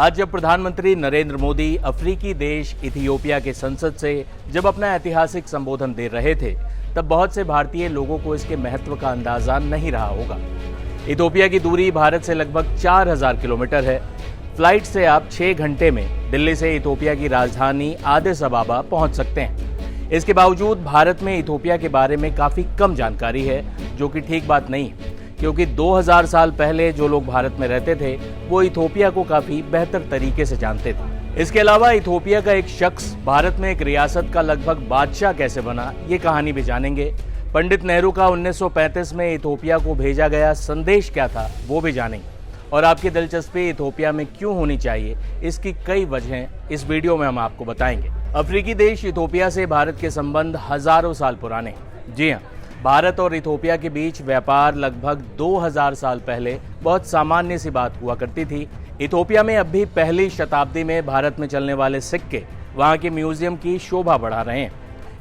आज जब प्रधानमंत्री नरेंद्र मोदी अफ्रीकी देश इथियोपिया के संसद से जब अपना ऐतिहासिक संबोधन दे रहे थे, तब बहुत से भारतीय लोगों को इसके महत्व का अंदाजा नहीं रहा होगा। इथियोपिया की दूरी भारत से लगभग 4000 किलोमीटर है। फ्लाइट से आप 6 घंटे में दिल्ली से इथियोपिया की राजधानी आदिस अबाबा पहुंच सकते हैं। इसके बावजूद भारत में इथियोपिया के बारे में काफी कम जानकारी है, जो कि ठीक बात नहीं है, क्योंकि 2000 साल पहले जो लोग भारत में रहते थे वो इथियोपिया को काफी बेहतर तरीके से जानते थे। इसके अलावा इथियोपिया का एक शख्स भारत में एक रियासत का लगभग बादशाह कैसे बना, ये कहानी भी जानेंगे। पंडित नेहरू का 1935 में इथियोपिया को भेजा गया संदेश क्या था, वो भी जानेंगे। और आपकी दिलचस्पी इथियोपिया में क्यों होनी चाहिए, इसकी कई वजहें इस वीडियो में हम आपको बताएंगे। अफ्रीकी देश इथियोपिया से भारत के संबंध हजारों साल पुराने हैं। जी हाँ, भारत और इथियोपिया के बीच व्यापार लगभग 2000 साल पहले बहुत सामान्य सी बात हुआ करती थी। इथियोपिया में अब भी पहली शताब्दी में भारत में चलने वाले सिक्के वहाँ के म्यूजियम की शोभा बढ़ा रहे हैं।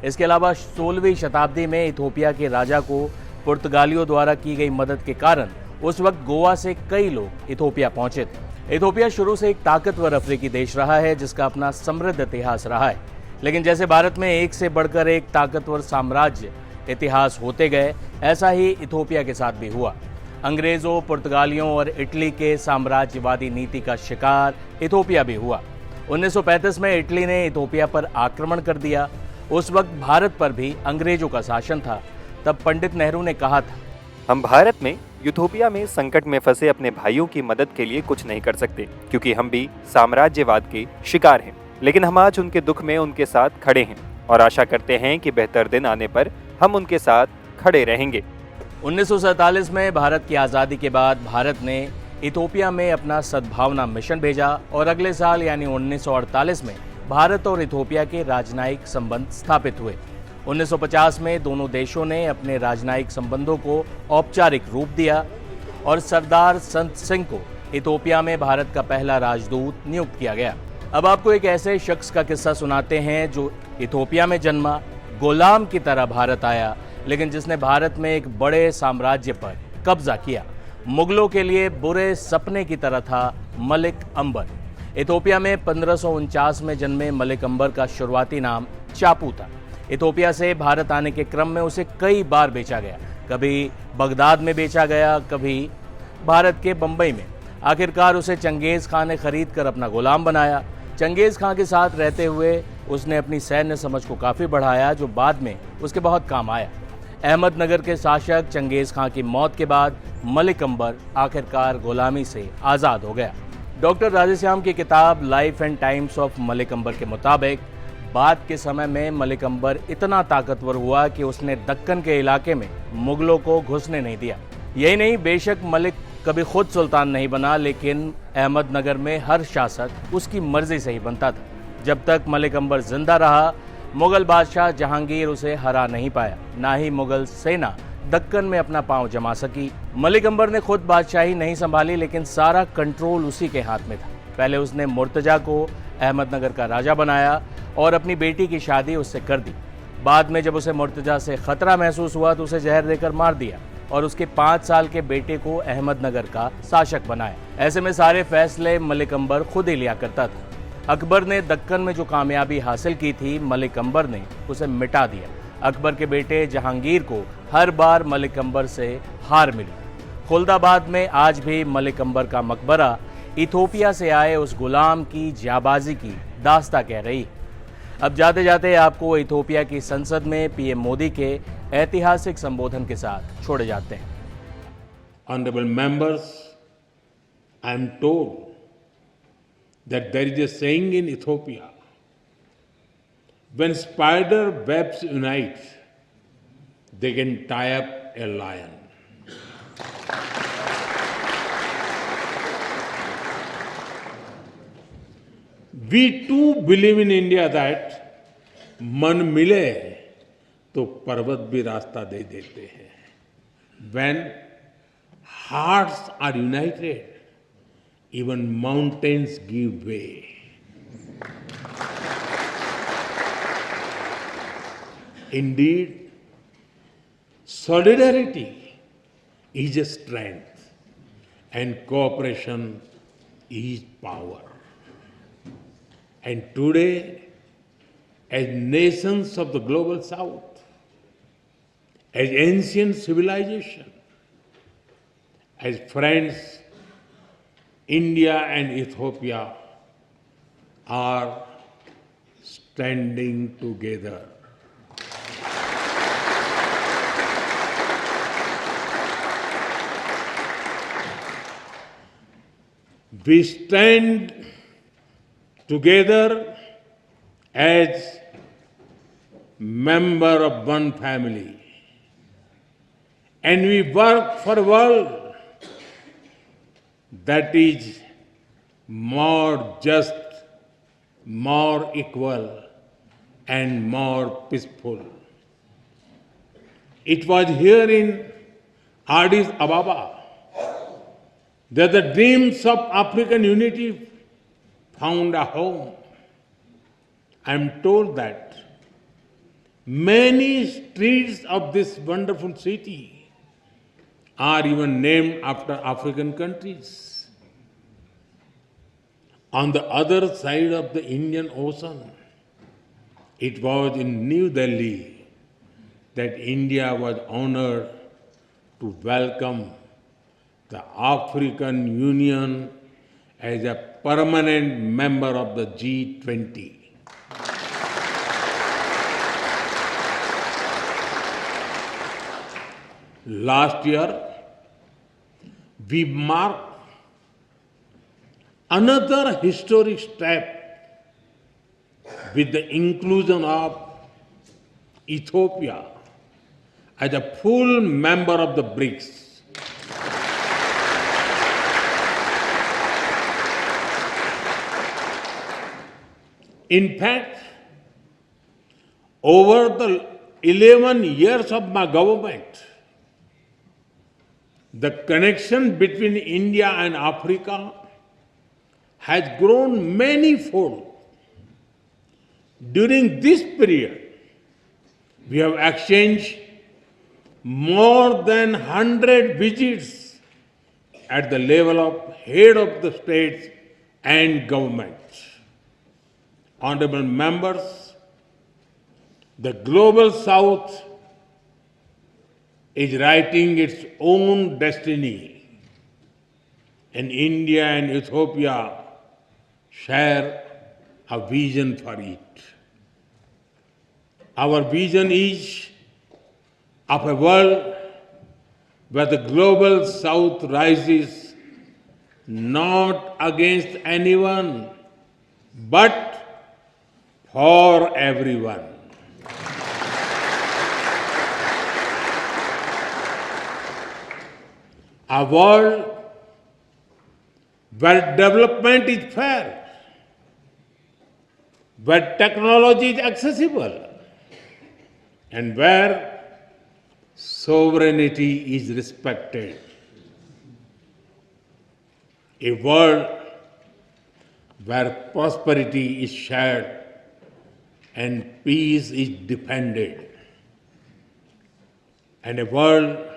इसके अलावा 16वीं शताब्दी में इथियोपिया के राजा को पुर्तगालियों द्वारा की गई मदद के कारण उस वक्त गोवा से कई लोग इथियोपिया पहुंचे थे। इथियोपिया शुरू से एक ताकतवर अफ्रीकी देश रहा है, जिसका अपना समृद्ध इतिहास रहा है। लेकिन जैसे भारत में एक से बढ़कर एक ताकतवर साम्राज्य इतिहास होते गए, ऐसा ही इथियोपिया के साथ भी हुआ। अंग्रेजों, पुर्तगालियों और इटली के साम्राज्यवादी नीति का शिकार इथियोपिया भी हुआ। 1935 में इटली ने इथियोपिया पर आक्रमण कर दिया। उस वक्त भारत पर भी अंग्रेजों का शासन था। तब पंडित नेहरू ने कहा था, हम भारत में इथियोपिया में संकट में फंसे अपने भाइयों की मदद के लिए कुछ नहीं कर सकते, क्योंकि हम भी साम्राज्यवाद के शिकार हैं। लेकिन हम आज उनके दुख में उनके साथ खड़े हैं और आशा करते हैं कि बेहतर दिन आने पर हम उनके साथ खड़े रहेंगे। 1947 में भारत की आज़ादी के बाद भारत ने इथियोपिया में अपना सद्भावना मिशन भेजा और अगले साल यानी 1948 में भारत और इथियोपिया के राजनयिक संबंध स्थापित हुए। 1950 में दोनों देशों ने अपने राजनयिक संबंधों को औपचारिक रूप दिया और सरदार संत सिंह को इथियोपिया में भारत का पहला राजदूत नियुक्त किया गया। अब आपको एक ऐसे शख्स का किस्सा सुनाते हैं जो इथियोपिया में जन्मा, गुलाम की तरह भारत आया, लेकिन जिसने भारत में एक बड़े साम्राज्य पर कब्जा किया। मुगलों के लिए बुरे सपने की तरह था मलिक अंबर। इथियोपिया में 1549 में जन्मे मलिक अंबर का शुरुआती नाम चापू था। इथियोपिया से भारत आने के क्रम में उसे कई बार बेचा गया। कभी बगदाद में बेचा गया, कभी भारत के बंबई में। आखिरकार उसे चंगेज खान ने खरीद कर अपना गुलाम बनाया। चंगेज खान के साथ रहते हुए उसने अपनी सैन्य समझ को काफ़ी बढ़ाया, जो बाद में उसके बहुत काम आया। अहमदनगर के शासक चंगेज खान की मौत के बाद मलिक अंबर आखिरकार गुलामी से आज़ाद हो गया। डॉक्टर राधेश्याम की किताब life and times of Malik Ambar के मुताबिक बाद के समय में मलिक अंबर इतना ताकतवर हुआ कि उसने दक्कन के इलाके में मुगलों को घुसने नहीं दिया। यही नहीं, बेशक मलिक कभी खुद सुल्तान नहीं बना, लेकिन अहमदनगर में हर शासक उसकी मर्जी से ही बनता था। जब तक मलिक अंबर जिंदा रहा, मुगल बादशाह जहांगीर उसे हरा नहीं पाया, ना ही मुगल सेना दक्कन में अपना पांव जमा सकी। मलिक अंबर ने खुद बादशाही नहीं संभाली, लेकिन सारा कंट्रोल उसी के हाथ में था। पहले उसने मुर्तजा को अहमदनगर का राजा बनाया और अपनी बेटी की शादी उससे कर दी। बाद में जब उसे मुर्तजा से खतरा महसूस हुआ तो उसे जहर देकर मार दिया और उसके 5 साल के बेटे को अहमदनगर का शासक बनाया। ऐसे में सारे फैसले मलिक अंबर खुद ही लिया करता था। अकबर ने दक्कन में जो कामयाबी हासिल की थी, मलिक अंबर ने उसे मिटा दिया। अकबर के बेटे जहांगीर को हर बार मलिक अंबर से हार मिली। खुलदाबाद में आज भी मलिक अंबर का मकबरा इथियोपिया से आए उस गुलाम की जाबाजी की दास्तां कह रही। अब जाते जाते आपको इथियोपिया की संसद में पीएम मोदी के ऐतिहासिक संबोधन के साथ छोड़े जाते हैं। Honorable members, I am told that there is a saying in Ethiopia, when spider webs unite, they can tie up a lion. We too believe in India that मन मिले तो पर्वत भी रास्ता दे देते हैं. When hearts are united, even mountains give way. Indeed, solidarity is a strength and cooperation is power. And today, as nations of the global south, as ancient civilization, as friends, India and Ethiopia are standing together. We stand together as member of one family, and we work for a world that is more just, more equal, and more peaceful. It was here in Addis Ababa that the dreams of African unity found a home. I am told that many streets of this wonderful city are even named after African countries. On the other side of the Indian Ocean, it was in New Delhi that India was honored to welcome the African Union as a permanent member of the G20. Last year, we marked another historic step with the inclusion of Ethiopia as a full member of the BRICS. In fact, over the 11 years of my government, the connection between India and Africa has grown manyfold. During this period, we have exchanged more than 100 visits at the level of head of the states and governments. Honorable members, the global south is writing its own destiny, and India and Ethiopia share a vision for it. Our vision is of a world where the global south rises not against anyone, but for everyone. A world where development is fair, where technology is accessible, and where sovereignty is respected. A world where prosperity is shared and peace is defended. And a world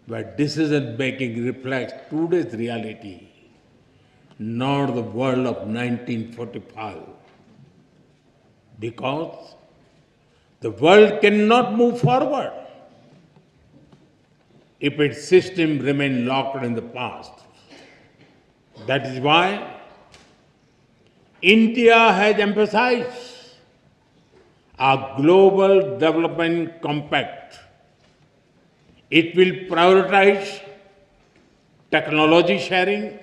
where decision making reflects today's reality, not the world of 1945. Because the world cannot move forward if its system remains locked in the past. That is why India has emphasized a global development compact. It will prioritize technology sharing,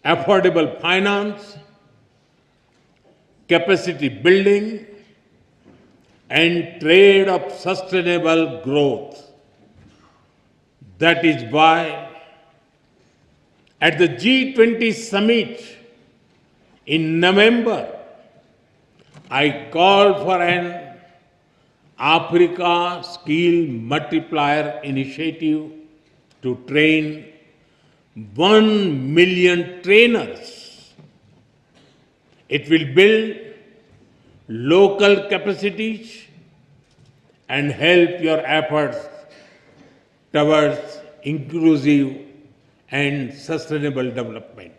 affordable finance, capacity building, and trade of sustainable growth. That is why at the G20 summit in November, I called for an Africa Skill Multiplier Initiative to train 1 million trainers. It will build local capacities and help your efforts towards inclusive and sustainable development.